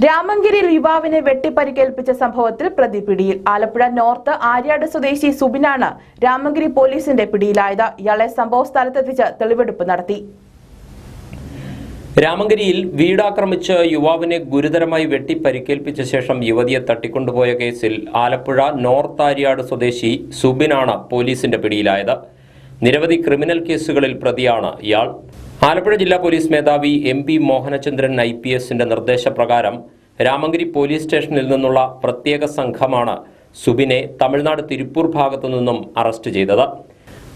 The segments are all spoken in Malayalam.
രാമങ്കരിയിൽ യുവാവിനെ വെട്ടിപ്പരിക്കേൽപ്പിച്ച സംഭവത്തിൽ പ്രതി പിടിയിൽ. ആലപ്പുഴ നോർത്ത് ആര്യാട് സ്വദേശി സുബിനാണ് രാമങ്കരി പോലീസിന്റെ പിടിയിലായത്. ഇയാളെ സംഭവ സ്ഥലത്തെത്തിച്ച് തെളിവെടുപ്പ് നടത്തി. രാമങ്കരിയിൽ വീടാക്രമിച്ച് യുവാവിനെ ഗുരുതരമായി വെട്ടിപ്പരിക്കേൽപ്പിച്ച ശേഷം യുവതിയെ തട്ടിക്കൊണ്ടുപോയ കേസിൽ ആലപ്പുഴ നോർത്ത് ആര്യാട് സ്വദേശി സുബിനാണ് പോലീസിന്റെ പിടിയിലായത്. നിരവധി ക്രിമിനൽ കേസുകളിൽ പ്രതിയാണ് ഇയാൾ. ആലപ്പുഴ ജില്ലാ പോലീസ് മേധാവി MP മോഹനചന്ദ്രൻ IPSന്റെ നിർദ്ദേശപ്രകാരം രാമങ്കരി പോലീസ് സ്റ്റേഷനിൽ നിന്നുള്ള പ്രത്യേക സംഘമാണ് സുബിനെ തമിഴ്നാട് തിരുപ്പൂർ ഭാഗത്തു നിന്നും അറസ്റ്റ് ചെയ്തത്.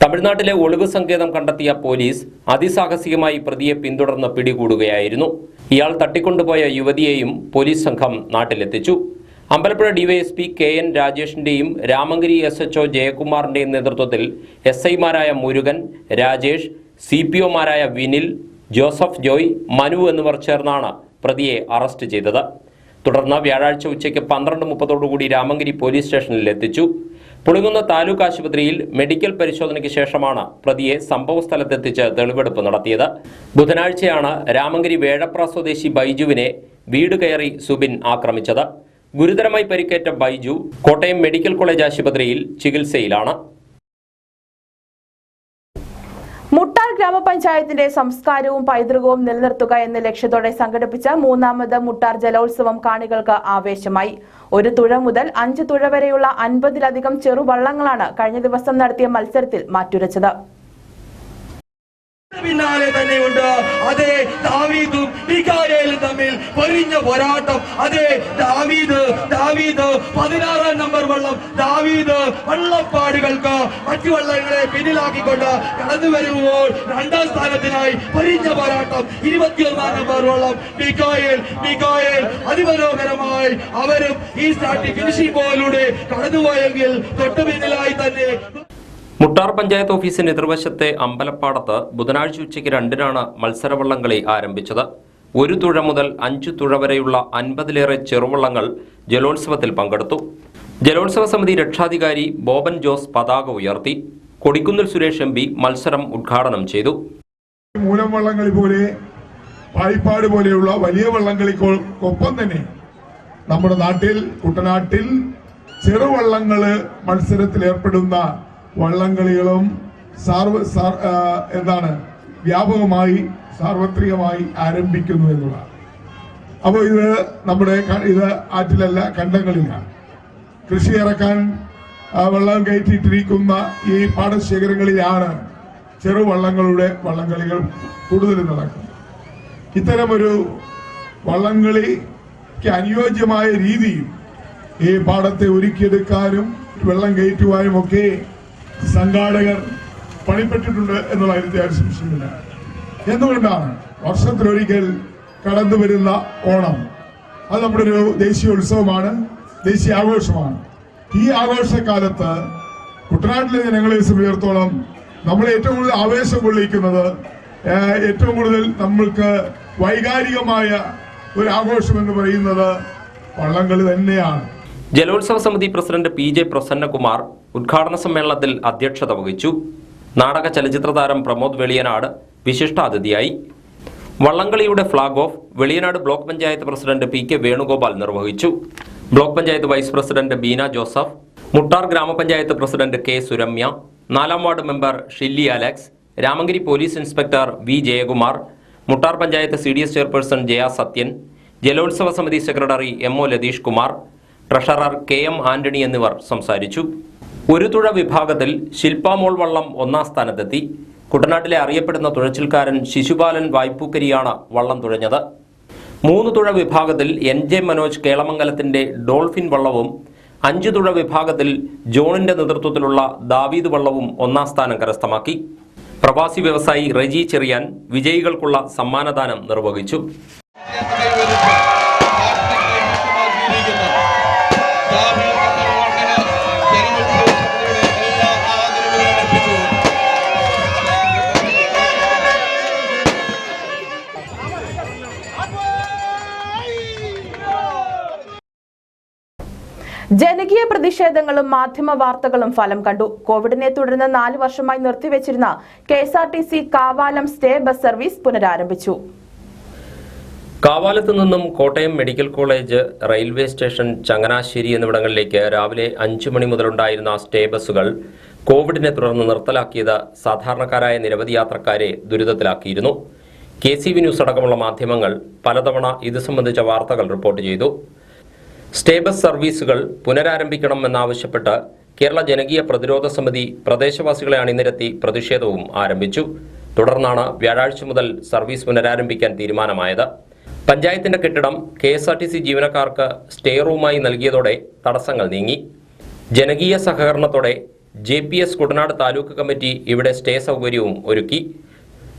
തമിഴ്നാട്ടിലെ ഒളിവ് സങ്കേതം കണ്ടെത്തിയ പോലീസ് അതിസാഹസികമായി പ്രതിയെ പിന്തുടർന്ന് പിടികൂടുകയായിരുന്നു. ഇയാൾ തട്ടിക്കൊണ്ടുപോയ യുവതിയെയും പോലീസ് സംഘം നാട്ടിലെത്തിച്ചു. Ambalappuzha DYSP KN രാജേഷിന്റെയും Ramankary SHO ജയകുമാറിന്റെയും നേതൃത്വത്തിൽ SI-മാരായ മുരുകൻ, രാജേഷ്, CPO-മാരായ വിനിൽ, ജോസഫ് ജോയ്, മനു എന്നിവർ ചേർന്നാണ് പ്രതിയെ അറസ്റ്റ് ചെയ്തത്. തുടർന്ന് വ്യാഴാഴ്ച ഉച്ചയ്ക്ക് 12:30 രാമങ്കരി പോലീസ് സ്റ്റേഷനിൽ എത്തിച്ചു. പുളിങ്കുന്ന് താലൂക്ക് ആശുപത്രിയിൽ മെഡിക്കൽ പരിശോധനയ്ക്ക് ശേഷമാണ് പ്രതിയെ സംഭവസ്ഥലത്തെത്തിച്ച് തെളിവെടുപ്പ് നടത്തിയത്. ബുധനാഴ്ചയാണ് രാമങ്കരി വേഴപ്ര സ്വദേശി ബൈജുവിനെ വീട് കയറി സുബിൻ ആക്രമിച്ചത്. ഗുരുതരമായി പരിക്കേറ്റ ബൈജു കോട്ടയം മെഡിക്കൽ കോളേജ് ആശുപത്രിയിൽ ചികിത്സയിലാണ്. മുട്ടാർ ഗ്രാമപഞ്ചായത്തിന്റെ സംസ്കാരവും പൈതൃകവും നിലനിർത്തുക എന്ന ലക്ഷ്യത്തോടെ സംഘടിപ്പിച്ച 3ാമത് മുട്ടാർ ജലോത്സവം കാണികൾക്ക് ആവേശമായി. 1 തുഴ മുതൽ 5 തുഴ വരെയുള്ള 50-ലധികം ചെറുവള്ളങ്ങളാണ് കഴിഞ്ഞ ദിവസം നടത്തിയ മത്സരത്തിൽ മാറ്റുരച്ചത്. പിന്നാലെ തന്നെയുണ്ട് അതേ ദാവീദും മിഖായേലും തമ്മിൽ പൊരിഞ്ഞ പോരാട്ടം. അതേ ദാവീദ് 16ാം നമ്പർ വള്ളം ദാവീദ് വള്ളപ്പാടുകൾക്ക് മറ്റു വള്ളങ്ങളെ പിന്നിലാക്കിക്കൊണ്ട് കടന്നു വരുമ്പോൾ 2ാം സ്ഥാനത്തിനായി പൊരിഞ്ഞ പോരാട്ടം. 21ാം നമ്പർ വള്ളം മിഖായേൽ അതിമനോഹരമായി അവരും ഈ സ്റ്റാർട്ടിംഗ് ഫിനിഷിംഗ് പോയിലൂടെ കടന്നുപോയെങ്കിൽ തൊട്ടു പിന്നിലായി തന്നെ. മുട്ടാർ പഞ്ചായത്ത് ഓഫീസിന് എതിർവശത്തെ അമ്പലപ്പാടത്ത് ബുധനാഴ്ച ഉച്ചയ്ക്ക് 2-നാണ് മത്സരവള്ളംകളി ആരംഭിച്ചത്. 1 തുഴ മുതൽ 5 തുഴ വരെയുള്ള 50-ലേറെ ചെറുവള്ളങ്ങൾ ജലോത്സവത്തിൽ പങ്കെടുത്തു. ജലോത്സവ സമിതി രക്ഷാധികാരി ബോബൻ ജോസ് പതാക ഉയർത്തി. കൊടിക്കുന്നിൽ സുരേഷ് MP മത്സരം ഉദ്ഘാടനം ചെയ്തു. മൂലം വള്ളംകളി പോലെ പായിപ്പാട് പോലെയുള്ള വലിയ വള്ളംകളിക്കൊപ്പം തന്നെ നമ്മുടെ നാട്ടിൽ കുട്ടനാട്ടിൽ ചെറുവള്ളങ്ങള് മത്സരത്തിൽ ഏർപ്പെടുന്ന വള്ളംകളികളും വ്യാപകമായി സാർവത്രികമായി ആരംഭിക്കുന്നു എന്നുള്ളതാണ്. അപ്പോൾ ഇത് ആറ്റിലല്ല, കണ്ടങ്ങളിലാണ്. കൃഷി ഇറക്കാൻ വെള്ളം കയറ്റിയിട്ടിരിക്കുന്ന ഈ പാടശേഖരങ്ങളിലാണ് വള്ളംകളികൾ കൂടുതൽ നടക്കുന്നത്. ഇത്തരമൊരു വള്ളംകളിക്ക് അനുയോജ്യമായ രീതിയിൽ ഈ പാടത്തെ ഒരുക്കിയെടുക്കാനും വെള്ളം കയറ്റുവാനും ഒക്കെ സംഘാടകർ പണിപ്പെട്ടിട്ടുണ്ട് എന്നുള്ള കാര്യത്തിൽ സംശയമില്ല. എന്തുകൊണ്ടാണ് വർഷത്തിലൊരിക്കൽ കടന്നു വരുന്ന ഓണം? അത് നമ്മുടെ ഒരു ദേശീയ ഉത്സവമാണ്, ദേശീയ ആഘോഷമാണ്. ഈ ആഘോഷക്കാലത്ത് കുട്ടനാട്ടിലെ ജനങ്ങളെ സംബന്ധിച്ചിടത്തോളം നമ്മളെ ഏറ്റവും കൂടുതൽ ആവേശം കൊള്ളിക്കുന്നത്, ഏറ്റവും കൂടുതൽ നമ്മൾക്ക് വൈകാരികമായ ഒരു ആഘോഷം എന്ന് പറയുന്നത് വള്ളംകളി തന്നെയാണ്. ജലോത്സവ സമിതി പ്രസിഡന്റ് PJ പ്രസന്നകുമാർ ഉദ്ഘാടന സമ്മേളനത്തിൽ അധ്യക്ഷത വഹിച്ചു. നാടക ചലച്ചിത്ര താരം പ്രമോദ് വെളിയനാട് വിശിഷ്ടാതിഥിയായി. വള്ളംകളിയുടെ flag off Veliyanad block panchayat president PK Venugopal നിർവഹിച്ചു. Block panchayat vice president Beena Joseph, Muttar ഗ്രാമപഞ്ചായത്ത് പ്രസിഡന്റ് K സുരമ്യ, 4ാം ward member Shilly Alex, Ramankari police inspector V Jayakumar, Muttar panchayat CDS chairperson Jaya Sathyan, ജലോത്സവ സമിതി secretary MO Latheesh Kumar, treasurer KM Antony എന്നിവർ സംസാരിച്ചു. 1 തുഴ വിഭാഗത്തിൽ ശില്പാമോൾ വള്ളം 1ാം സ്ഥാനത്തെത്തി. കുട്ടനാട്ടിലെ അറിയപ്പെടുന്ന തുഴച്ചിൽക്കാരൻ ശിശുപാലൻ വായ്പൂക്കരിയാണ് വള്ളം തുഴഞ്ഞത്. 3 തുഴ വിഭാഗത്തിൽ NJ മനോജ് കേളമംഗലത്തിന്റെ ഡോൾഫിൻ വള്ളവും 5 തുഴ വിഭാഗത്തിൽ ജോണിന്റെ നേതൃത്വത്തിലുള്ള ദാവീദ് വള്ളവും 1ാം സ്ഥാനം കരസ്ഥമാക്കി. പ്രവാസി വ്യവസായി റെജി ചെറിയാൻ വിജയികൾക്കുള്ള സമ്മാനദാനം നിർവഹിച്ചു. ജനകീയ പ്രതിഷേധങ്ങളും മാധ്യമ വാർത്തകളും ഫലം കണ്ടു. കോവിഡിനെ തുടർന്ന് 4 വർഷമായി നിർത്തിവെച്ചിരുന്ന KSRTC Kavalam stay bus service പുനരാരംഭിച്ചു. കാവാലത്ത് നിന്നും Kottayam medical college, railway station, Changanassery എന്നിവിടങ്ങളിലേക്ക് രാവിലെ 5 മണി മുതലുണ്ടായിരുന്ന സ്റ്റേ ബസ്സുകൾ കോവിഡിനെ തുടർന്ന് നിർത്തലാക്കിയത് സാധാരണക്കാരായ നിരവധി യാത്രക്കാരെ ദുരിതത്തിലാക്കിയിരുന്നു. KCV ന്യൂസ് അടക്കമുള്ള മാധ്യമങ്ങൾ പലതവണ ഇത് സംബന്ധിച്ച വാർത്തകൾ റിപ്പോർട്ട് ചെയ്തു. സ്റ്റേ ബസ് സർവീസുകൾ പുനരാരംഭിക്കണമെന്നാവശ്യപ്പെട്ട് കേരള ജനകീയ പ്രതിരോധ സമിതി പ്രദേശവാസികളെ അണിനിരത്തി പ്രതിഷേധവും ആരംഭിച്ചു. തുടർന്നാണ് വ്യാഴാഴ്ച മുതൽ സർവീസ് പുനരാരംഭിക്കാൻ തീരുമാനമായത്. പഞ്ചായത്തിന്റെ കെട്ടിടം KSRTC ജീവനക്കാർക്ക് സ്റ്റേ റൂമായി നൽകിയതോടെ തടസ്സങ്ങൾ നീങ്ങി. ജനകീയ സഹകരണത്തോടെ JPS കുട്ടനാട് താലൂക്ക് കമ്മിറ്റി ഇവിടെ സ്റ്റേ സൗകര്യവും ഒരുക്കി.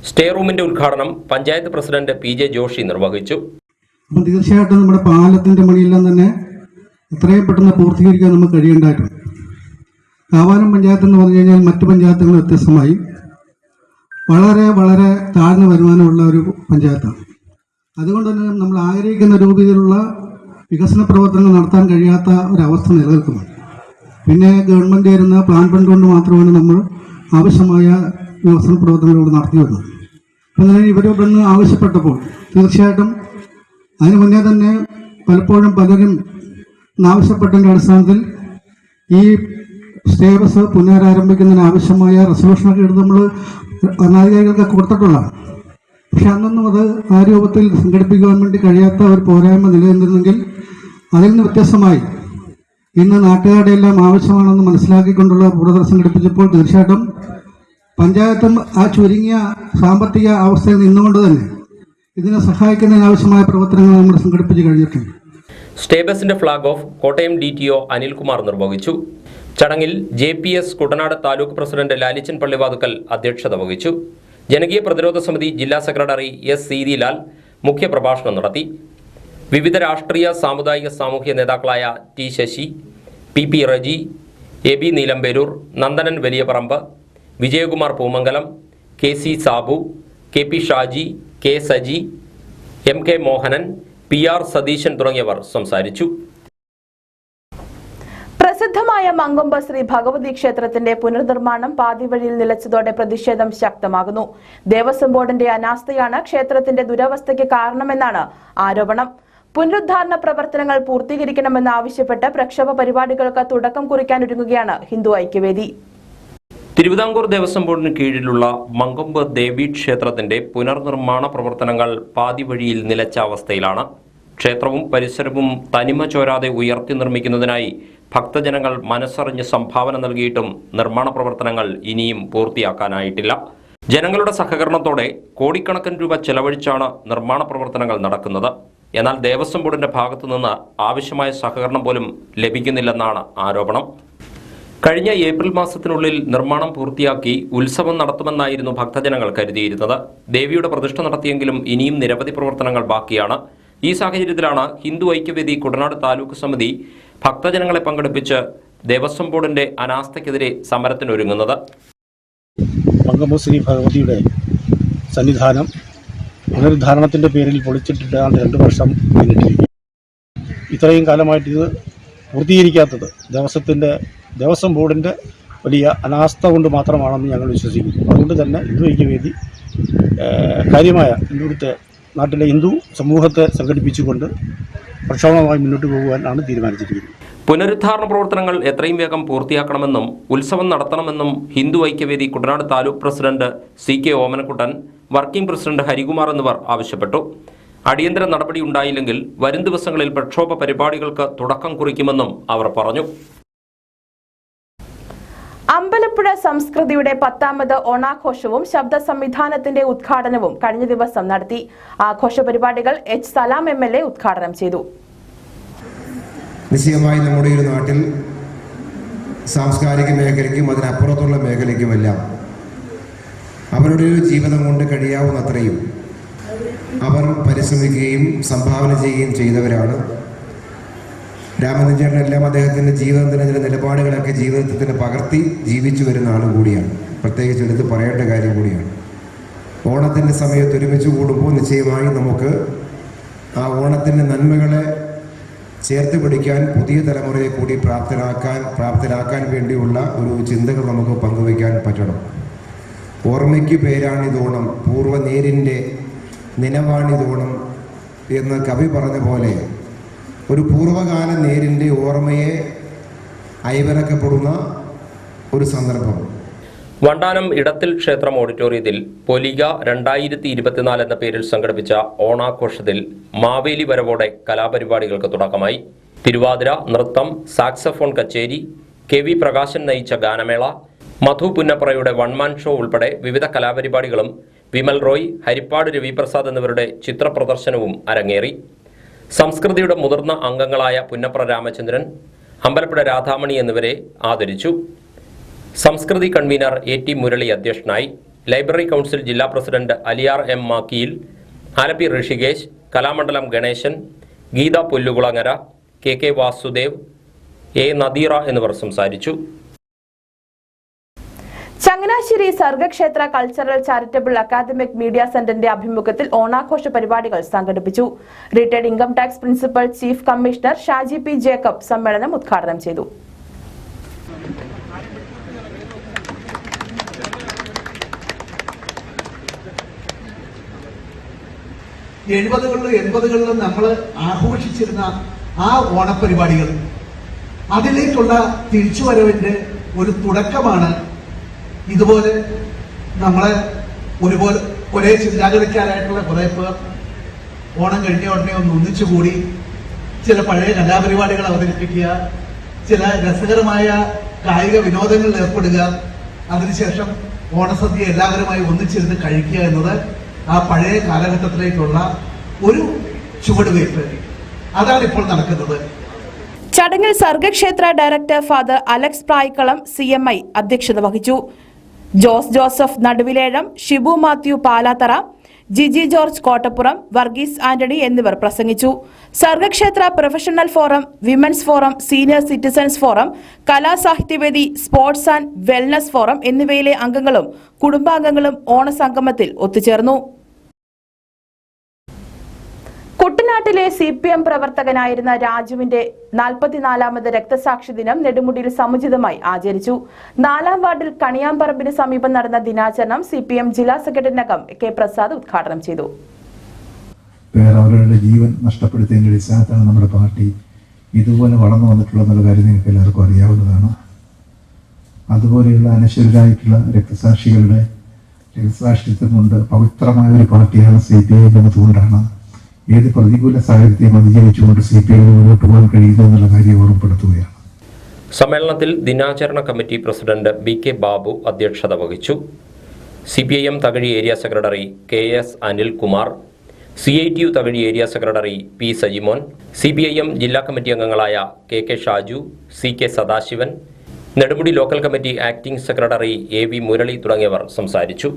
സ്റ്റേ റൂമിന്റെ ഉദ്ഘാടനം പഞ്ചായത്ത് പ്രസിഡന്റ് PJ ജോഷി നിർവഹിച്ചു. അപ്പോൾ തീർച്ചയായിട്ടും നമ്മുടെ പാലത്തിന്റെ പണിയെല്ലാം തന്നെ എത്രയും പെട്ടെന്ന് പൂർത്തീകരിക്കാൻ നമുക്ക് കഴിയേണ്ടതായിട്ടുണ്ട്. കാവാലം പഞ്ചായത്ത് എന്ന് പറഞ്ഞു കഴിഞ്ഞാൽ മറ്റു പഞ്ചായത്തുകൾ വ്യത്യസ്തമായി വളരെ താഴ്ന്ന വരുമാനമുള്ള ഒരു പഞ്ചായത്താണ്. അതുകൊണ്ട് തന്നെ നമ്മൾ ആഗ്രഹിക്കുന്ന രൂപത്തിലുള്ള വികസന പ്രവർത്തനങ്ങൾ നടത്താൻ കഴിയാത്ത ഒരവസ്ഥ നിലനിൽക്കുന്നുണ്ട്. പിന്നെ ഗവൺമെൻറ് തരുന്ന പ്ലാൻ ഫണ്ട് കൊണ്ട് മാത്രമാണ് നമ്മൾ ആവശ്യമായ വികസന പ്രവർത്തനങ്ങൾ ഇവിടെ നടത്തി വരുന്നത്. അപ്പോൾ ഇവരോടൊന്ന് ആവശ്യപ്പെട്ടപ്പോൾ തീർച്ചയായിട്ടും അതിന് മുന്നേ തന്നെ പലപ്പോഴും പലരും ആവശ്യപ്പെട്ടതിൻ്റെ അടിസ്ഥാനത്തിൽ ഈ സ്റ്റേ ബസ് പുനരാരംഭിക്കുന്നതിന് ആവശ്യമായ റെസൊല്യൂഷനൊക്കെ എടുത്ത് നമ്മൾ ഭരണാധികാരികൾക്ക് കൊടുത്തിട്ടുള്ളതാണ്. പക്ഷെ അന്നൊന്നും അത് ആ രൂപത്തിൽ സംഘടിപ്പിക്കുവാൻ വേണ്ടി കഴിയാത്ത ഒരു പോരായ്മ നിലനിന്നിരുന്നെങ്കിൽ അതിൽ നിന്ന് വ്യത്യസ്തമായി ഇന്ന് നാട്ടുകാരുടെ എല്ലാം ആവശ്യമാണെന്ന് മനസ്സിലാക്കിക്കൊണ്ടുള്ള പ്രവർത്തനം സംഘടിപ്പിച്ചപ്പോൾ തീർച്ചയായിട്ടും പഞ്ചായത്തും ആ ചുരുങ്ങിയ സാമ്പത്തിക അവസ്ഥയിൽ നിന്നുകൊണ്ട് തന്നെ ഇതിനെ സഹായിക്കുന്നതിനാവശ്യമായ പ്രവർത്തനങ്ങൾ നമ്മൾ സംഘടിപ്പിച്ച് കഴിഞ്ഞിട്ടുണ്ട്. സ്റ്റേ ബസിന്റെ flag off Kottayam DTO Anilkumar നിർവഹിച്ചു. ചടങ്ങിൽ JPS കുട്ടനാട് താലൂക്ക് പ്രസിഡന്റ് ലാലിച്ചൻ പള്ളിവാതുക്കൽ അധ്യക്ഷത വഹിച്ചു. ജനകീയ പ്രതിരോധ സമിതി ജില്ലാ സെക്രട്ടറി S. സീതിലാൽ മുഖ്യപ്രഭാഷണം നടത്തി. വിവിധ രാഷ്ട്രീയ, സാമുദായിക, സാമൂഹ്യ നേതാക്കളായ T. Sasi, PP. Reji, AB. Neelamperoor, Nandanan Valiyaparamba, Vijayakumar Poomangalam, KC. Sabu, KP. Shaji, K. Saji, MK. Mohanan, PR. Satheesan തുടങ്ങിയവർ സംസാരിച്ചു. പ്രസിദ്ധമായ മങ്കൊമ്പ് ശ്രീ ഭഗവതി ക്ഷേത്രത്തിന്റെ പുനർനിർമ്മാണം പാതിവഴിയിൽ നിലച്ചതോടെ പ്രതിഷേധം ശക്തമാകുന്നു. ദേവസ്വം ബോർഡിന്റെ അനാസ്ഥയാണ് ക്ഷേത്രത്തിന്റെ ദുരവസ്ഥയ്ക്ക് കാരണമെന്നാണ് ആരോപണം. പുനരുദ്ധാരണ പ്രവർത്തനങ്ങൾ പൂർത്തീകരിക്കണമെന്നാവശ്യപ്പെട്ട് പ്രക്ഷോഭ പരിപാടികൾക്ക് തുടക്കം കുറിക്കാനൊരുങ്ങുകയാണ് ഹിന്ദു ഐക്യവേദി. തിരുവിതാംകൂർ ദേവസ്വം ബോർഡിന് കീഴിലുള്ള മങ്കൊമ്പ് ദേവി ക്ഷേത്രത്തിന്റെ പുനർനിർമ്മാണ പ്രവർത്തനങ്ങൾ പാതിവഴിയിൽ നിലച്ച അവസ്ഥയിലാണ്. ക്ഷേത്രവും പരിസരവും തനിമ ചോരാതെ ഉയർത്തി നിർമ്മിക്കുന്നതിനായി ഭക്തജനങ്ങൾ മനസ്സറിഞ്ഞ് സംഭാവന നൽകിയിട്ടും നിർമ്മാണ പ്രവർത്തനങ്ങൾ ഇനിയും പൂർത്തിയാക്കാനായിട്ടില്ല. ജനങ്ങളുടെ സഹകരണത്തോടെ കോടിക്കണക്കിന് രൂപ ചെലവഴിച്ചാണ് നിർമ്മാണ പ്രവർത്തനങ്ങൾ നടക്കുന്നത്. എന്നാൽ ദേവസ്വം ബോർഡിന്റെ ഭാഗത്തുനിന്ന് ആവശ്യമായ സഹകരണം പോലും ലഭിക്കുന്നില്ലെന്നാണ് ആരോപണം. കഴിഞ്ഞ ഏപ്രിൽ മാസത്തിനുള്ളിൽ നിർമ്മാണം പൂർത്തിയാക്കി ഉത്സവം നടത്തുമെന്നായിരുന്നു ഭക്തജനങ്ങൾ കരുതിയിരുന്നത്. ദേവിയുടെ പ്രതിഷ്ഠ നടത്തിയെങ്കിലും ഇനിയും നിരവധി പ്രവർത്തനങ്ങൾ ബാക്കിയാണ്. ഈ സാഹചര്യത്തിലാണ് ഹിന്ദു ഐക്യവേദി കുട്ടനാട് താലൂക്ക് സമിതി ഭക്തജനങ്ങളെ പങ്കെടുപ്പിച്ച് ദേവസ്വം ബോർഡിന്റെ അനാസ്ഥയ്ക്കെതിരെ സമരത്തിനൊരുങ്ങുന്നത്. മങ്കൊമ്പ് ശ്രീ ഭഗവതിയുടെ സന്നിധാനം പുനരുദ്ധാരണത്തിൻ്റെ പേരിൽ പൊളിച്ചിട്ടിട്ട് 2 വർഷം കഴിഞ്ഞിട്ടിരിക്കും. ഇത്രയും കാലമായിട്ട് ഇത് പൂർത്തീകരിക്കാത്തത് ദേവസ്വം ബോർഡിൻ്റെ വലിയ അനാസ്ഥ കൊണ്ട് മാത്രമാണെന്ന് ഞങ്ങൾ വിശ്വസിക്കുന്നു. അതുകൊണ്ട് തന്നെ ഹിന്ദു ഐക്യവേദി കാര്യമായ ഇവിടുത്തെ നാട്ടിലെ ഹിന്ദു സമൂഹത്തെ സംഘടിപ്പിച്ചുകൊണ്ട് പ്രക്ഷോഭമായി മുന്നോട്ട് പോകുവാനാണ് തീരുമാനിച്ചിരിക്കുന്നത്. പുനരുദ്ധാരണ പ്രവർത്തനങ്ങൾ എത്രയും വേഗം പൂർത്തിയാക്കണമെന്നും ഉത്സവം നടത്തണമെന്നും Hindu Aikyavedi Kuttanad taluk president CK Omanakuttan, working president Harikumar എന്നിവർ ആവശ്യപ്പെട്ടു. അടിയന്തര നടപടി ഉണ്ടായില്ലെങ്കിൽ വരും ദിവസങ്ങളിൽ പ്രക്ഷോഭ പരിപാടികൾക്ക് തുടക്കം കുറിക്കുമെന്നും അവർ പറഞ്ഞു. അമ്പലപ്പുഴ സംസ്കൃതിയുടെ 10ാമത് ഓണാഘോഷവും ശബ്ദ സംവിധാനത്തിന്റെ ഉദ്ഘാടനവും കഴിഞ്ഞ ദിവസം നടത്തി. ആഘോഷ പരിപാടികൾ H. സലാം MLA ഉദ്ഘാടനം ചെയ്തു. നിശ്ചയമായി നമ്മുടെ ഒരു നാട്ടിൽ സാംസ്കാരിക മേഖലയ്ക്കും അതിനപ്പുറത്തുള്ള മേഖലയ്ക്കുമെല്ലാം അവരുടെ ഒരു ജീവിതം കൊണ്ട് കഴിയാവുന്നത്രയും അവർ പരിശ്രമിക്കുകയും സംഭാവന ചെയ്യുകയും ചെയ്തവരാണ്. രാമചന്ദ്രനെല്ലാം അദ്ദേഹത്തിൻ്റെ ജീവിതത്തിൻ്റെ ചില നിലപാടുകളൊക്കെ ജീവിതത്തിൽ പകർത്തി ജീവിച്ചു വരുന്ന ആൾ കൂടിയാണ്. പ്രത്യേകിച്ച് എടുത്ത് പറയേണ്ട കാര്യം കൂടിയാണ്. ഓണത്തിൻ്റെ സമയത്ത് ഒരുമിച്ച് കൂടുമ്പോൾ നിശ്ചയമായും നമുക്ക് ആ ഓണത്തിൻ്റെ നന്മകളെ ചേർത്ത് പിടിക്കാൻ പുതിയ തലമുറയെ കൂടി പ്രാപ്തരാക്കാൻ വേണ്ടിയുള്ള ഒരു ചിന്തകൾ നമുക്ക് പങ്കുവയ്ക്കാൻ പറ്റണം. ഓർമ്മയ്ക്ക് പേരാണിതോണം, പൂർവ്വനേരിൻ്റെ നിലവാണിതോണം, എന്ന് കവി പറഞ്ഞ പോലെ ഒരു പൂർവ്വകാല നേരിൻ്റെ ഓർമ്മയെ അയവിറക്കപ്പെടുന്ന ഒരു സന്ദർഭം. വണ്ടാനം ഇടത്തിൽ ക്ഷേത്രം ഓഡിറ്റോറിയത്തിൽ പൊലിക 2024 എന്ന പേരിൽ സംഘടിപ്പിച്ച ഓണാഘോഷത്തിൽ മാവേലി വരവോടെ കലാപരിപാടികൾക്ക് തുടക്കമായി. തിരുവാതിര, നൃത്തം, സാക്സഫോൺ കച്ചേരി, KV പ്രകാശൻ നയിച്ച ഗാനമേള, മധു പുന്നപ്രയുടെ വൺമാൻ ഷോ ഉൾപ്പെടെ വിവിധ കലാപരിപാടികളും വിമൽ റോയ്, ഹരിപ്പാട് രവിപ്രസാദ് എന്നിവരുടെ ചിത്രപ്രദർശനവും അരങ്ങേറി. സംസ്കൃതിയുടെ മുതിർന്ന അംഗങ്ങളായ പുന്നപ്ര രാമചന്ദ്രൻ, അമ്പലപ്പുഴ രാധാമണി എന്നിവരെ ആദരിച്ചു. സംസ്കൃതി കൺവീനർ AT മുരളി അധ്യക്ഷനായി. ലൈബ്രറി കൗൺസിൽ ജില്ലാ president Aliyar M Makkiyil, Alleppey Rishikesh, Kalamandalam Ganesan, Geetha Pullukulangara, KK Vasudev, A Nadeera എന്നിവർ സംസാരിച്ചു. Changanassery Sargakshetra cultural charitable academic media സെന്ററിന്റെ ആഭിമുഖ്യത്തിൽ ഓണാഘോഷ പരിപാടികൾ സംഘടിപ്പിച്ചു. Retired income tax principal chief commissioner Shaji P Jacob സമ്മേളനം ഉദ്ഘാടനം ചെയ്തു. എഴുപതുകളിലും 80കളിലും നമ്മൾ ആഘോഷിച്ചിരുന്ന ആ ഓണപരിപാടികൾ, അതിലേക്കുള്ള തിരിച്ചുവരവിന്റെ ഒരു തുടക്കമാണ് ഇതുപോലെ നമ്മളെ ഒരേ ചിന്താഗതിക്കാരായിട്ടുള്ള കുറെ പേർ ഓണം കഴിഞ്ഞ ഉടനെ ഒന്ന് ഒന്നിച്ചുകൂടി ചില പഴയ കലാപരിപാടികൾ അവതരിപ്പിക്കുക, ചില രസകരമായ കായിക വിനോദങ്ങളിൽ ഏർപ്പെടുക, അതിനുശേഷം ഓണസദ്യ എല്ലാവരുമായി ഒന്നിച്ചിരുന്ന് കഴിക്കുക എന്നത് ആ പഴയ കാലഘട്ടത്തിലേക്കുള്ള ഒരു ചുവടുവയ്പ്. അതാണ് ഇപ്പോൾ നടക്കുന്നത്. ചടങ്ങിൽ Sargakshetra director father Alex Prayikkalam CMI അധ്യക്ഷത വഹിച്ചു. ജോസ് ജോസഫ് നടുവിലേഴം, ഷിബു മാത്യു പാലാത്തറ, ജിജി ജോർജ് കോട്ടപ്പുറം, വർഗീസ് ആന്റണി എന്നിവർ പ്രസംഗിച്ചു. Sargakshetra professional forum, womens forum, senior citizens forum, കലാസാഹിത്യവേദി, സ്പോർട്സ് ആൻഡ് വെൽനസ് ഫോറം എന്നിവയിലെ അംഗങ്ങളും കുടുംബാംഗങ്ങളും ഓണസംഗമത്തിൽ ഒത്തുചേർന്നു. കുട്ടനാട്ടിലെ CPM പ്രവർത്തകനായിരുന്ന രാജുവിന്റെ 44ാമത് രക്തസാക്ഷി ദിനം നെടുമുടിയിൽ സമുചിതമായി ആചരിച്ചു. 4ാം വാർഡിൽ കണിയാമ്പറമ്പിന് സമീപം നടന്ന ദിനാചരണം CPM ജില്ലാ സെക്രട്ടറി അംഗം K പ്രസാദ് ഉദ്ഘാടനം ചെയ്തു. അവരുടെ ജീവൻ നഷ്ടപ്പെടുത്തിയതിന്റെ അടിസ്ഥാനത്താണ് നമ്മുടെ പാർട്ടി ഇതുപോലെ വളർന്നു വന്നിട്ടുള്ള കാര്യം നിങ്ങൾക്ക് എല്ലാവർക്കും അറിയാവുന്നതാണ്. അതുപോലെയുള്ള അനശ്വരരായിട്ടുള്ള രക്തസാക്ഷികളുടെ രക്തസാക്ഷിത്വം കൊണ്ട് പവിത്രമായ ഒരു പാർട്ടിയാണ് CPI എന്നതുകൊണ്ടാണ് ഏത് പ്രതികൂല സാഹചര്യത്തെയും അതിജീവിച്ചുകൊണ്ട് CPI മുന്നോട്ട് പോകാൻ കഴിയുന്നു എന്നുള്ള കാര്യം ഓർമ്മപ്പെടുത്തുകയാണ്. സമ്മേളനത്തിൽ ദിനാചരണ കമ്മിറ്റി പ്രസിഡന്റ് BK ബാബു അധ്യക്ഷത വഹിച്ചു. CPIM Thakazhi area secretary KS Anilkumar, CITU Thakazhi area secretary P Sajimon, CPIM ജില്ലാ കമ്മിറ്റി അംഗങ്ങളായ KK Shaju, CK Sadasivan, Nedumudi local committee acting secretary AV Murali തുടങ്ങിയവർ സംസാരിച്ചു.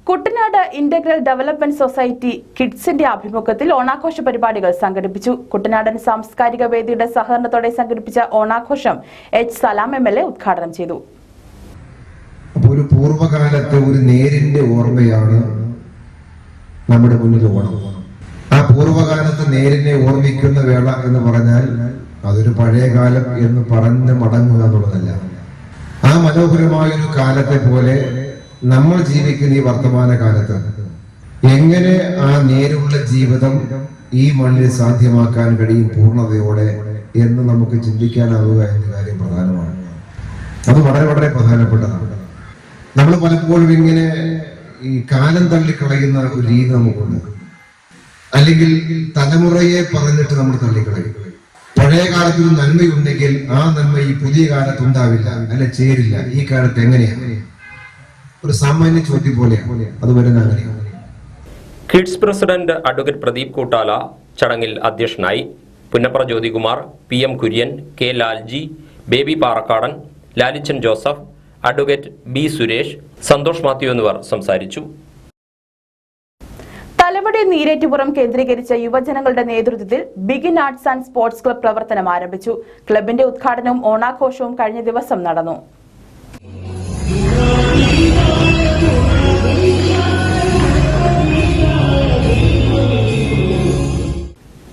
കുട്ടനാട് ഇന്റഗ്രൽ ഡെവലപ്മെന്റ് സൊസൈറ്റി കിഡ്സിന്റെ ആഭിമുഖ്യത്തിൽ ഓണാഘോഷ പരിപാടികൾ സംഘടിപ്പിച്ചു. കുട്ടനാടൻ സാംസ്കാരിക വേദിയുടെ സഹകരണത്തോടെ സംഘടിപ്പിച്ച ഓണാഘോഷം H സലാം MLA ഉദ്ഘാടനം ചെയ്തു. ഒരു പൂർവ്വകാലത്തെ ഒരു നേരിന്റെ ഓർമ്മയാണ് നമ്മുടെ മുന്നിൽ ഓണം. ആ പൂർവ്വകാലത്ത് നേരിനെ ഓർമ്മിക്കുന്ന വേള എന്ന് പറഞ്ഞാൽ അതൊരു പഴയ കാലം എന്ന് പറഞ്ഞ് മടങ്ങുക എന്നുള്ളതല്ല. ആ മനോഹരമായൊരു കാലത്തെ പോലെ നമ്മൾ ജീവിക്കുന്ന ഈ വർത്തമാന കാലത്ത് എങ്ങനെ ആ നേരുള്ള ജീവിതം ഈ മണ്ണിൽ സാധ്യമാക്കാൻ കഴിയും പൂർണ്ണതയോടെ എന്ന് നമുക്ക് ചിന്തിക്കാനാവുക എന്ന കാര്യം പ്രധാനമാണ്. അത് വളരെ വളരെ പ്രധാനപ്പെട്ടതാണ്. നമ്മൾ പലപ്പോഴും ഇങ്ങനെ ഈ കാലം തള്ളിക്കളയുന്ന ഒരു രീതി നമുക്കുണ്ട്. അല്ലെങ്കിൽ തലമുറയെ പറഞ്ഞിട്ട് നമ്മൾ തള്ളിക്കളയും. പഴയ കാലത്തൊരു നന്മയുണ്ടെങ്കിൽ ആ നന്മ ഈ പുതിയ കാലത്ത് ഉണ്ടാവില്ല, അല്ലെ ചേരില്ല. ഈ കാലത്ത് എങ്ങനെയാണ് ഒരു സാമാന്യ ചോദ്യം പോലെയാണ് അത് വരുന്ന. Kids president advocate Pradeep Koottala ചടങ്ങിൽ അധ്യക്ഷനായി. Punnapra Jyothikumar, PM Kurian, K Lalji, Baby Parakkadan, Lalichan Joseph, advocate B Suresh, Santhosh Mathew എന്നിവർ സംസാരിച്ചു. തലവടി നീരേറ്റുപുറം കേന്ദ്രീകരിച്ച യുവജനങ്ങളുടെ നേതൃത്വത്തിൽ begin arts and sports club പ്രവർത്തനം ആരംഭിച്ചു. ക്ലബിന്റെ ഉദ്ഘാടനവും ഓണാഘോഷവും കഴിഞ്ഞ ദിവസം നടന്നു.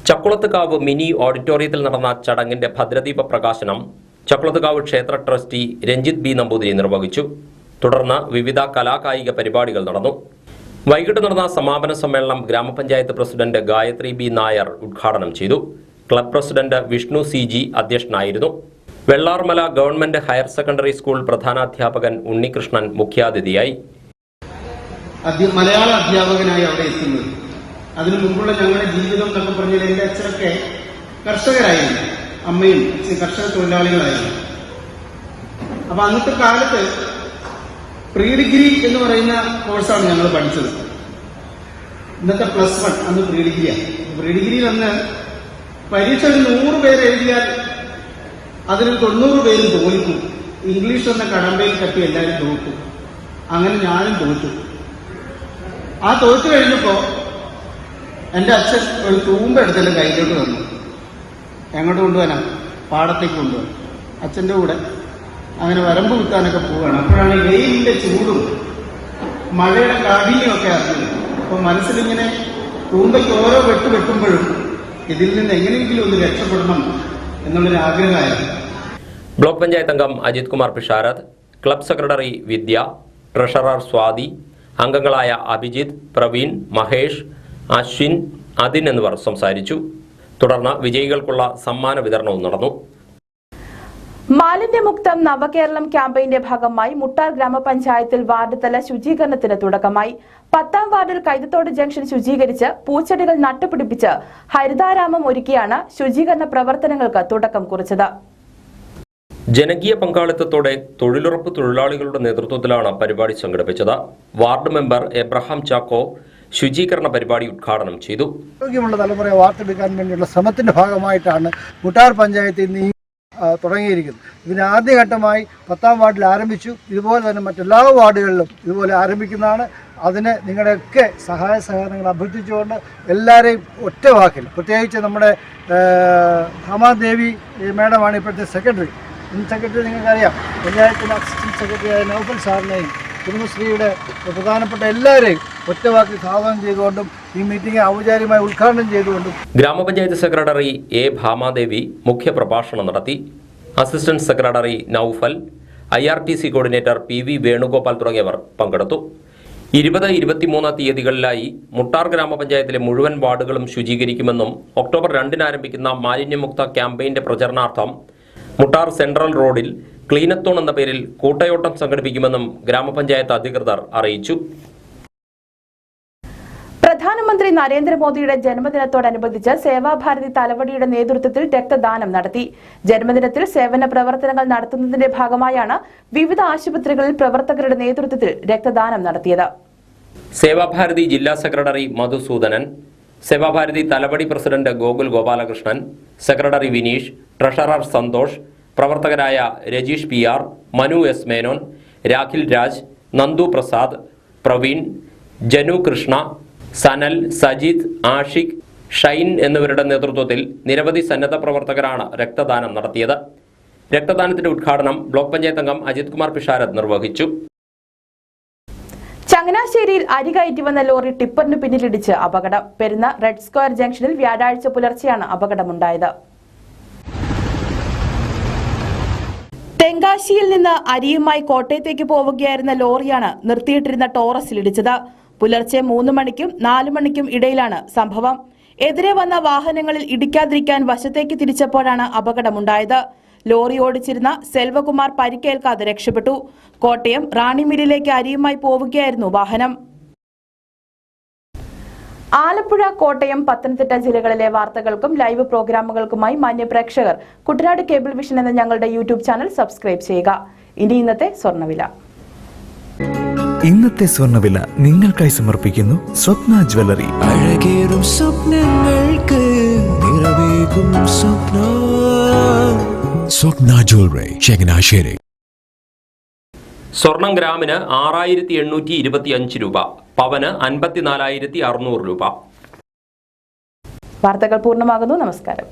ചക്കുളത്തുകാവ് മിനി ഓഡിറ്റോറിയത്തിൽ നടന്ന ചടങ്ങിന്റെ ഭദ്രദീപ പ്രകാശനം ചക്കുളത്തുകാവ് ക്ഷേത്ര ട്രസ്റ്റി രഞ്ജിത്ത് B നമ്പൂതിരി നിർവഹിച്ചു. തുടർന്ന് വിവിധ കലാകായിക പരിപാടികൾ നടന്നു. വൈകിട്ട് നടന്ന സമാപന സമ്മേളനം ഗ്രാമപഞ്ചായത്ത് പ്രസിഡന്റ് ഗായത്രി ബി നായർ ഉദ്ഘാടനം ചെയ്തു. ക്ലബ് പ്രസിഡന്റ് വിഷ്ണു CG അധ്യക്ഷനായിരുന്നു. Vellarmala government higher secondary school പ്രധാനാധ്യാപകൻ ഉണ്ണികൃഷ്ണൻ മുഖ്യാതിഥിയായി. മലയാള അധ്യാപകനായി അവിടെ എത്തുന്നത് അതിനു മുമ്പുള്ള ഞങ്ങളുടെ ജീവിതം എന്നൊക്കെ പറഞ്ഞാൽ എൻ്റെ അച്ഛനൊക്കെ കർഷകരായിരുന്നു, അമ്മയും കർഷക തൊഴിലാളികളായിരുന്നു. അപ്പൊ അന്നത്തെ കാലത്ത് പ്രീ ഡിഗ്രി എന്ന് പറയുന്ന കോഴ്സാണ് ഞങ്ങൾ പഠിച്ചത്. ഇന്നത്തെ +1 അന്ന് പ്രീ ഡിഗ്രിയാണ്. പ്രീ ഡിഗ്രിയിൽ അന്ന് പരീക്ഷ 100 പേര് എഴുതിയാൽ അതിൽ 90 പേരും തോൽക്കും. ഇംഗ്ലീഷ് എന്ന കടമ്പയിൽ തട്ടി എല്ലാവരും തോൽക്കും. അങ്ങനെ ഞാനും തോറ്റു. ആ തോറ്റു കഴിഞ്ഞപ്പോ എൻ്റെ അച്ഛൻ ഒരു തൂമ്പ എടുത്തല്ലേ കയ്യിലോട്ട് വന്നു. എങ്ങോട്ട് കൊണ്ടുപോകാനാ? പാടത്തേക്ക് കൊണ്ടുപോകാൻ. അച്ഛൻ്റെ കൂടെ അങ്ങനെ വരമ്പ് കുത്താനൊക്കെ പോവുകയാണ്. അപ്പോഴാണ് വെയിലിന്റെ ചൂടും മഴയുടെ കാഠിന്യമൊക്കെ അറിഞ്ഞത്. അപ്പൊ മനസ്സിലിങ്ങനെ തൂമ്പയ്ക്ക് ഓരോ വെട്ടുമ്പോഴും ഇതിൽ നിന്ന് എങ്ങനെയെങ്കിലും ഒന്ന് രക്ഷപ്പെടണം എന്നുള്ളൊരു ആഗ്രഹമായിരുന്നു. ബ്ലോക്ക് പഞ്ചായത്ത് അംഗം അജിത് കുമാർ പിഷാരത്, ക്ലബ് സെക്രട്ടറി വിദ്യ, ട്രഷറർ സ്വാതി, അംഗങ്ങളായ അഭിജിത്ത്, പ്രവീൺ, മഹേഷ്, അശ്വിൻ, അതിൻ എന്നിവർ സംസാരിച്ചു. തുടർന്ന് വിജയികൾക്കുള്ള സമ്മാന വിതരണവും നടന്നു. മാലിന്യമുക്തം നവകേരളം ക്യാമ്പയിന്റെ ഭാഗമായി മുട്ടാർ ഗ്രാമപഞ്ചായത്തിൽ വാർഡ് തല ശുചീകരണത്തിന് തുടക്കമായി. 10ാം വാർഡിൽ കൈതത്തോട് ജംഗ്ഷൻ ശുചീകരിച്ച് പൂച്ചെടികൾ നട്ടുപിടിപ്പിച്ച് ഹരിതാരാമം ഒരുക്കിയാണ് ശുചീകരണ പ്രവർത്തനങ്ങൾക്ക് തുടക്കം കുറിച്ചത്. ജനകീയ പങ്കാളിത്തത്തോടെ തൊഴിലുറപ്പ് തൊഴിലാളികളുടെ നേതൃത്വത്തിലാണ് പരിപാടി സംഘടിപ്പിച്ചത്. വാർഡ് മെമ്പർ എബ്രഹാം ചാക്കോ ശുചീകരണ പരിപാടി ഉദ്ഘാടനം ചെയ്തു. ആരോഗ്യമുള്ള തലമുറയെ വാർത്തെടുക്കാൻ വേണ്ടിയുള്ള ശ്രമത്തിന്റെ ഭാഗമായിട്ടാണ് മുട്ടാർ പഞ്ചായത്ത് ഇന്ന് തുടങ്ങിയിരിക്കുന്നത്. ഇതിന് ആദ്യഘട്ടമായി 10ാം വാർഡിൽ ആരംഭിച്ചു. ഇതുപോലെ തന്നെ മറ്റെല്ലാ വാർഡുകളിലും ഇതുപോലെ ആരംഭിക്കുന്നതാണ്. അതിന് നിങ്ങളുടെയൊക്കെ സഹായ സഹകരണങ്ങൾ അഭ്യർത്ഥിച്ചുകൊണ്ട് എല്ലാവരെയും ഒറ്റ വാക്കിൽ, പ്രത്യേകിച്ച് നമ്മുടെ ഭാമാദേവി മാഡമാണ് ഇപ്പോഴത്തെ സെക്രട്ടറി. നിങ്ങൾക്കറിയാം, പഞ്ചായത്തിൻ്റെ അസിസ്റ്റന്റ് സെക്രട്ടറിയായ നൗഫൽ സാറിനെയും കുടുംബശ്രീയുടെ പ്രധാനപ്പെട്ട എല്ലാവരെയും ഒറ്റവാക്കിൽ സ്വാഗതം ചെയ്തുകൊണ്ടും ഈ മീറ്റിംഗ് ഔപചാരികമായി ഉദ്ഘാടനം ചെയ്തുകൊണ്ടും ഗ്രാമപഞ്ചായത്ത് സെക്രട്ടറി എ ഭാമാദേവി മുഖ്യപ്രഭാഷണം നടത്തി. Assistant secretary Noufal, IRTC coordinator PV Venugopal തുടങ്ങിയവർ പങ്കെടുത്തു. 20-23 തീയതികളിലായി മുട്ടാർ ഗ്രാമപഞ്ചായത്തിലെ മുഴുവൻ വാർഡുകളും ശുചീകരിക്കുമെന്നും ഒക്ടോബർ 2-ന് ആരംഭിക്കുന്ന മാലിന്യമുക്ത ക്യാമ്പയിന്റെ പ്രചരണാർത്ഥം മുട്ടാർ സെൻട്രൽ റോഡിൽ ക്ലീനത്തോൺ എന്ന പേരിൽ കൂട്ടയോട്ടം സംഘടിപ്പിക്കുമെന്നും ഗ്രാമപഞ്ചായത്ത് അധികൃതർ അറിയിച്ചു. പ്രധാനമന്ത്രി നരേന്ദ്രമോദിയുടെ ജന്മദിനത്തോടനുബന്ധിച്ച് സേവാഭാരതി തലവടിയുടെ നേതൃത്വത്തിൽ രക്തദാനം നടത്തി. ജന്മദിനത്തിൽ സേവന പ്രവർത്തനങ്ങൾ നടത്തുന്നതിന്റെ ഭാഗമായാണ് വിവിധ ആശുപത്രികളിൽ പ്രവർത്തകരുടെ നേതൃത്വത്തിൽ രക്തദാനം നടത്തിയത്. സേവാഭാരതി ജില്ലാ secretary Madhusoodanan, Sevabharathi Thalavady president Gokul Gopalakrishnan, secretary Vineesh, treasurer Santhosh, പ്രവർത്തകരായ രജീഷ് PR, മനു S മേനോൻ, രാഖിൽ രാജ്, നന്ദു പ്രസാദ്, പ്രവീൺ, ജനു കൃഷ്ണ, സനൽ, സജിത്, ആഷിഖ്, ഷൈൻ എന്നിവരുടെ നേതൃത്വത്തിൽ നിരവധി സന്നദ്ധ പ്രവർത്തകരാണ് രക്തദാനം നടത്തിയത്. രക്തദാനത്തിന്റെ ഉദ്ഘാടനം ബ്ലോക്ക് പഞ്ചായത്ത് അംഗം അജിത് കുമാർ പിഷാരത് നിർവഹിച്ചു. ചങ്ങനാശ്ശേരിയിൽ അരി കയറ്റി വന്ന ലോറി ടിപ്പറിന് പിന്നിലിടിച്ച് അപകടം. പെരുന്ന റെഡ് സ്ക്വയർ ജംഗ്ഷനിൽ വ്യാഴാഴ്ച പുലർച്ചെയാണ് അപകടമുണ്ടായത്. തെങ്കാശിയിൽ നിന്ന് അരിയുമായി കോട്ടയത്തേക്ക് പോവുകയായിരുന്ന ലോറിയാണ് നിർത്തിയിട്ടിരുന്ന ടോറസിലിടിച്ചത്. പുലർച്ചെ 3 മണിക്കും 4 മണിക്കും ഇടയിലാണ് സംഭവം. എതിരെ വന്ന വാഹനങ്ങളിൽ ഇടിക്കാതിരിക്കാൻ വശത്തേക്ക് തിരിച്ചപ്പോഴാണ് അപകടമുണ്ടായത്. ലോറി ഓടിച്ചിരുന്ന സെൽവകുമാർ പരിക്കേൽക്കാതെ രക്ഷപ്പെട്ടു. കോട്ടയം റാണിമില്ലിലേക്ക് അരിയുമായി പോവുകയായിരുന്നു വാഹനം. ആലപ്പുഴ, കോട്ടയം, പത്തനംതിട്ട ജില്ലകളിലെ വാർത്തകൾക്കും ലൈവ് പ്രോഗ്രാമുകൾക്കുമായി മാന്യപ്രേക്ഷകർ കുട്ടനാട് കേബിൾ വിഷൻ എന്ന ഞങ്ങളുടെ യൂട്യൂബ് ചാനൽ സബ്സ്ക്രൈബ് ചെയ്യുക. ഇനി ഇന്നത്തെ സ്വർണ്ണവില. ഇന്നത്തെ സ്വർണ്ണവില നിങ്ങൾക്കായി സമർപ്പിക്കുന്നു സ്വപ്ന ജ്വല്ലറി. അഴകേറും സ്വപ്നങ്ങൾക്ക് നിറവേകും സ്വപ്ന. സ്വപ്ന ജ്വല്ലറി, ചങ്ങനാശ്ശേരി. സ്വർണം ഗ്രാമിന് 6825 രൂപ, പവന് 54,600 രൂപ. വാർത്തകൾ പൂർണ്ണമാകുന്നു. നമസ്കാരം.